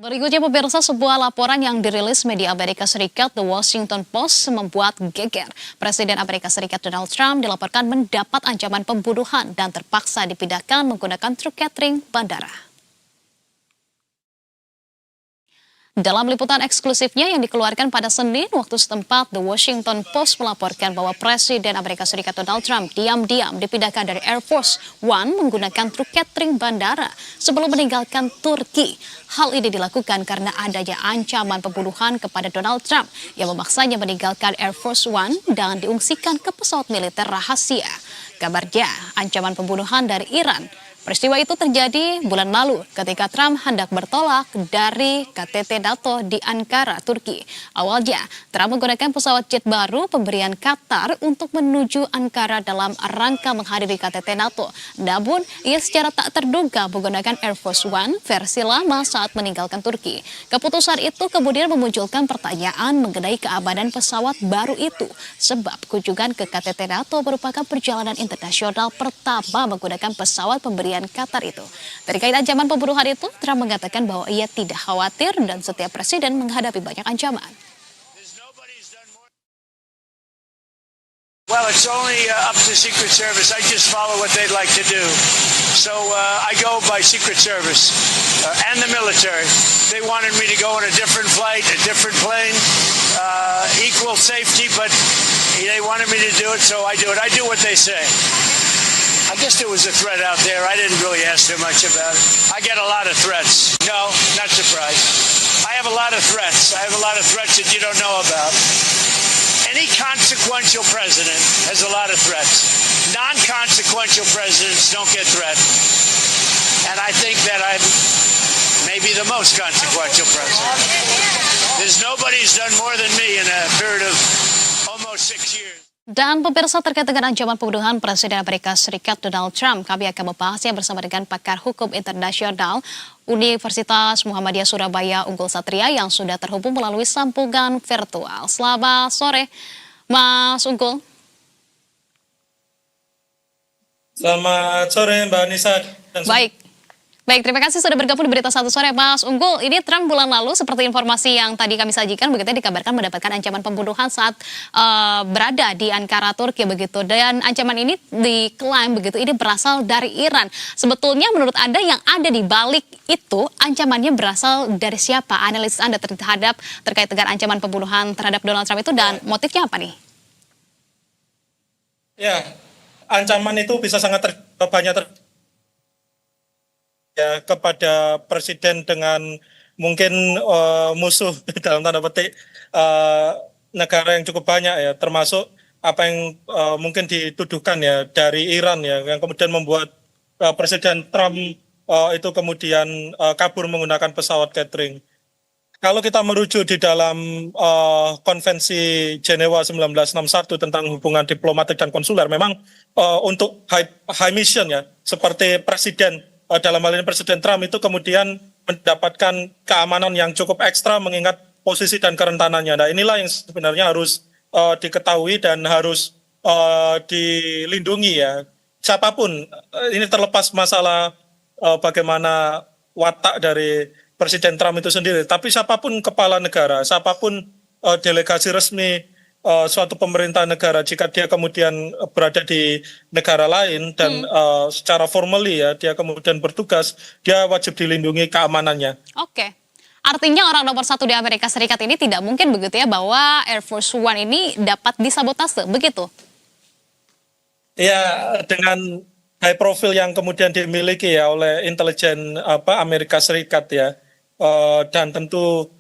Berikutnya pemirsa, sebuah laporan yang dirilis media Amerika Serikat The Washington Post membuat geger. Presiden Amerika Serikat Donald Trump dilaporkan mendapat ancaman pembunuhan dan terpaksa dipindahkan menggunakan truk catering bandara. Dalam liputan eksklusifnya yang dikeluarkan pada Senin waktu setempat, The Washington Post melaporkan bahwa Presiden Amerika Serikat Donald Trump diam-diam dipindahkan dari Air Force One menggunakan truk catering bandara sebelum meninggalkan Turki. Hal ini dilakukan karena adanya ancaman pembunuhan kepada Donald Trump yang memaksanya meninggalkan Air Force One dan diungsikan ke pesawat militer rahasia. Kabarnya, ancaman pembunuhan dari Iran. Peristiwa itu terjadi bulan lalu ketika Trump hendak bertolak dari KTT NATO di Ankara, Turki. Awalnya, Trump menggunakan pesawat jet baru pemberian Qatar untuk menuju Ankara dalam rangka menghadiri KTT NATO. Namun, ia secara tak terduga menggunakan Air Force One versi lama saat meninggalkan Turki. Keputusan itu kemudian memunculkan pertanyaan mengenai keamanan pesawat baru itu. Sebab kunjungan ke KTT NATO merupakan perjalanan internasional pertama menggunakan pesawat pemberian Qatar itu. Terkait ancaman pembunuhan itu, Trump mengatakan bahwa ia tidak khawatir dan setiap presiden menghadapi banyak ancaman. Well, it's only up to Secret Service. I just follow what they'd like to do. So I go by Secret Service and the military. They wanted me to go on a different flight, a different plane, equal safety, but they wanted me to do it, so I do it. I do what they say. I guess there was a threat out there. I didn't really ask too much about it. I get a lot of threats. No, not surprised. I have a lot of threats. I have a lot of threats that you don't know about. Any consequential president has a lot of threats. Non-consequential presidents don't get threatened. And I think that I'm maybe the most consequential president. There's nobody who's done more than me in a period of almost 6 years. Dan pemirsa, terkait dengan ancaman pembunuhan Presiden Amerika Serikat Donald Trump, kami akan membahasnya bersama dengan pakar hukum internasional Universitas Muhammadiyah Surabaya Unggul Satria yang sudah terhubung melalui sambungan virtual. Selamat sore, Mas Unggul. Selamat sore, Mbak Anissa. Baik, terima kasih sudah bergabung di Berita Satu Sore, Mas Unggul. Ini Trump bulan lalu, seperti informasi yang tadi kami sajikan, begitu dikabarkan mendapatkan ancaman pembunuhan saat berada di Ankara, Turki, begitu. Dan ancaman ini diklaim begitu, ini berasal dari Iran. Sebetulnya menurut Anda yang ada di balik itu, ancamannya berasal dari siapa? Analisis Anda terkait dengan ancaman pembunuhan terhadap Donald Trump itu dan motifnya apa nih? Ya, ancaman itu bisa sangat banyak kepada presiden dengan mungkin musuh dalam tanda petik negara yang cukup banyak ya, termasuk apa yang mungkin dituduhkan ya dari Iran ya, yang kemudian membuat Presiden Trump itu kemudian kabur menggunakan pesawat catering. Kalau kita merujuk di dalam Konvensi Jenewa 1961 tentang hubungan diplomatik dan konsuler, memang untuk high mission ya, seperti presiden dalam hal ini Presiden Trump itu kemudian mendapatkan keamanan yang cukup ekstra mengingat posisi dan kerentanannya. Nah, inilah yang sebenarnya harus diketahui dan harus dilindungi ya. Siapapun, ini terlepas masalah bagaimana watak dari Presiden Trump itu sendiri, tapi siapapun kepala negara, siapapun delegasi resmi suatu pemerintahan negara, jika dia kemudian berada di negara lain dan secara formally ya dia kemudian bertugas, dia wajib dilindungi keamanannya. Oke. Artinya orang nomor satu di Amerika Serikat ini tidak mungkin begitu ya bahwa Air Force One ini dapat disabotase, begitu? Ya, dengan high profile yang kemudian dimiliki ya oleh intelijen Amerika Serikat ya, dan tentu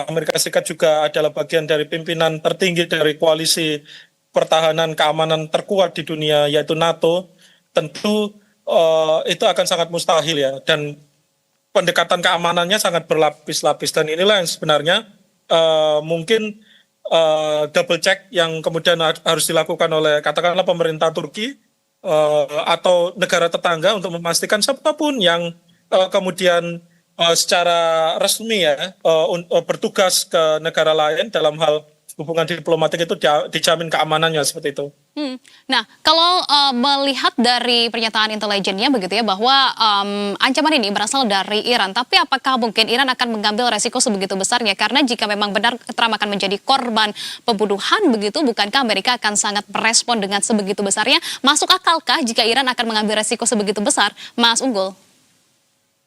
Amerika Serikat juga adalah bagian dari pimpinan tertinggi dari koalisi pertahanan keamanan terkuat di dunia yaitu NATO. Tentu itu akan sangat mustahil ya, dan pendekatan keamanannya sangat berlapis-lapis, dan inilah yang sebenarnya mungkin double check yang kemudian harus dilakukan oleh katakanlah pemerintah Turki atau negara tetangga untuk memastikan siapapun yang kemudian secara resmi ya bertugas ke negara lain dalam hal hubungan diplomatik itu dijamin keamanannya seperti itu. Nah, kalau melihat dari pernyataan intelijennya begitu ya bahwa ancaman ini berasal dari Iran, tapi apakah mungkin Iran akan mengambil resiko sebegitu besarnya? Karena jika memang benar Trump akan menjadi korban pembunuhan begitu, bukankah Amerika akan sangat merespon dengan sebegitu besarnya? Masuk akalkah jika Iran akan mengambil resiko sebegitu besar, Mas Unggul?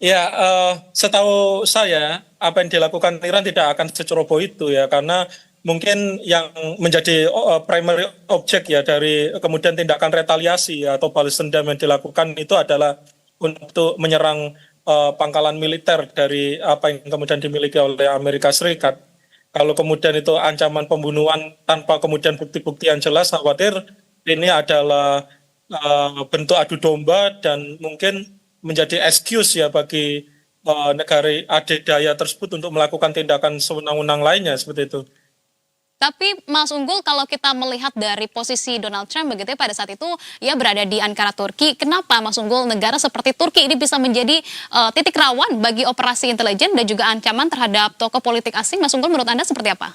Ya, setahu saya apa yang dilakukan Iran tidak akan seceroboh itu ya, karena mungkin yang menjadi primary object ya dari kemudian tindakan retaliasi ya, atau balas dendam yang dilakukan itu adalah untuk menyerang pangkalan militer dari apa yang kemudian dimiliki oleh Amerika Serikat. Kalau kemudian itu ancaman pembunuhan tanpa kemudian bukti-bukti yang jelas, khawatir ini adalah bentuk adu domba dan mungkin menjadi excuse ya bagi negara adidaya tersebut untuk melakukan tindakan sewenang-wenang lainnya seperti itu. Tapi Mas Unggul, kalau kita melihat dari posisi Donald Trump begitu ya, pada saat itu ia berada di Ankara, Turki. Kenapa Mas Unggul negara seperti Turki ini bisa menjadi titik rawan bagi operasi intelijen dan juga ancaman terhadap tokoh politik asing? Mas Unggul, menurut Anda seperti apa?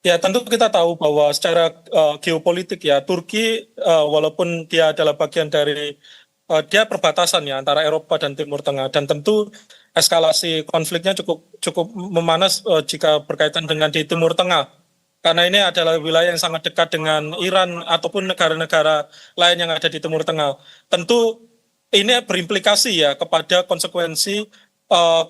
Ya, tentu kita tahu bahwa secara geopolitik ya, Turki walaupun dia adalah bagian dari dia perbatasan ya antara Eropa dan Timur Tengah, dan tentu eskalasi konfliknya cukup memanas jika berkaitan dengan di Timur Tengah, karena ini adalah wilayah yang sangat dekat dengan Iran ataupun negara-negara lain yang ada di Timur Tengah. Tentu ini berimplikasi ya kepada konsekuensi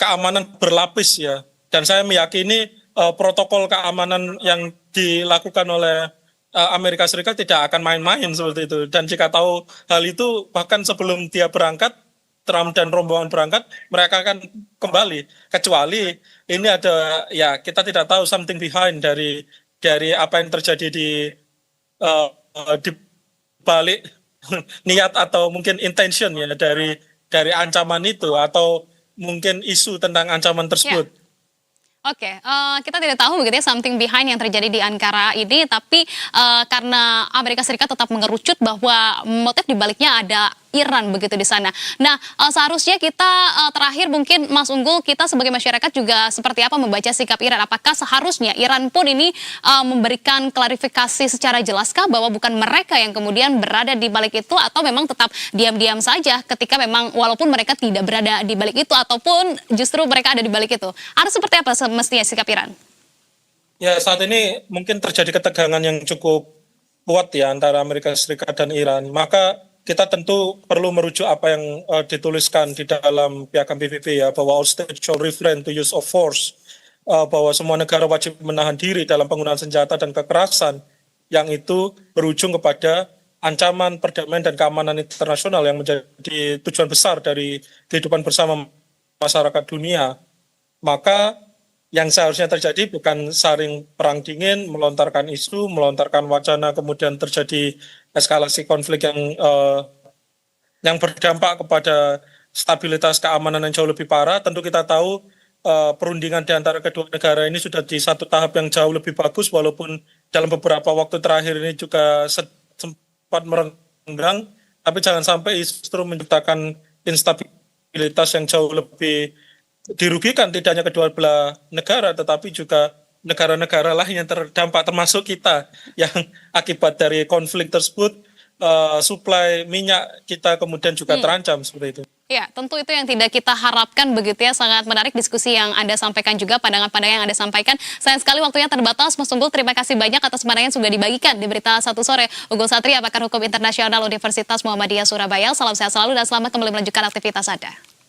keamanan berlapis ya, dan saya meyakini protokol keamanan yang dilakukan oleh Amerika Serikat tidak akan main-main seperti itu. Dan jika tahu hal itu, bahkan sebelum dia berangkat, Trump dan rombongan berangkat, mereka akan kembali. Kecuali ini ada, ya kita tidak tahu something behind dari apa yang terjadi di balik niat atau mungkin intention ya dari ancaman itu, atau mungkin isu tentang ancaman tersebut. Ya. Oke, kita tidak tahu begitu ya something behind yang terjadi di Ankara ini, tapi karena Amerika Serikat tetap mengerucut bahwa motif dibaliknya ada Iran begitu di sana. Nah, seharusnya kita terakhir mungkin Mas Unggul, kita sebagai masyarakat juga seperti apa membaca sikap Iran? Apakah seharusnya Iran pun ini memberikan klarifikasi secara jelaskah bahwa bukan mereka yang kemudian berada di balik itu, atau memang tetap diam-diam saja ketika memang walaupun mereka tidak berada di balik itu ataupun justru mereka ada di balik itu? Harus seperti apa semestinya sikap Iran? Ya, saat ini mungkin terjadi ketegangan yang cukup kuat ya antara Amerika Serikat dan Iran. Maka kita tentu perlu merujuk apa yang dituliskan di dalam piagam PBB ya, bahwa all states shall refrain to use of force, bahwa semua negara wajib menahan diri dalam penggunaan senjata dan kekerasan, yang itu berujung kepada ancaman perdamaian dan keamanan internasional yang menjadi tujuan besar dari kehidupan bersama masyarakat dunia. Maka yang seharusnya terjadi bukan saling perang dingin, melontarkan isu, melontarkan wacana, kemudian terjadi eskalasi konflik yang berdampak kepada stabilitas keamanan yang jauh lebih parah. Tentu kita tahu perundingan di antara kedua negara ini sudah di satu tahap yang jauh lebih bagus, walaupun dalam beberapa waktu terakhir ini juga sempat merenggang, tapi jangan sampai justru menciptakan instabilitas yang jauh lebih dirugikan tidak hanya kedua belah negara, tetapi juga negara-negara lain yang terdampak, termasuk kita yang akibat dari konflik tersebut suplai minyak kita kemudian juga terancam seperti itu. Ya, tentu itu yang tidak kita harapkan begitu ya. Sangat menarik diskusi yang Anda sampaikan juga, pandangan-pandangan yang Anda sampaikan. Sayang sekali waktunya terbatas. Mas Unggul, terima kasih banyak atas pandangan yang sudah dibagikan di Berita Satu Sore. Unggul Satria, pakar hukum internasional Universitas Muhammadiyah Surabaya. Salam sehat selalu dan selamat kembali melanjutkan aktivitas Anda.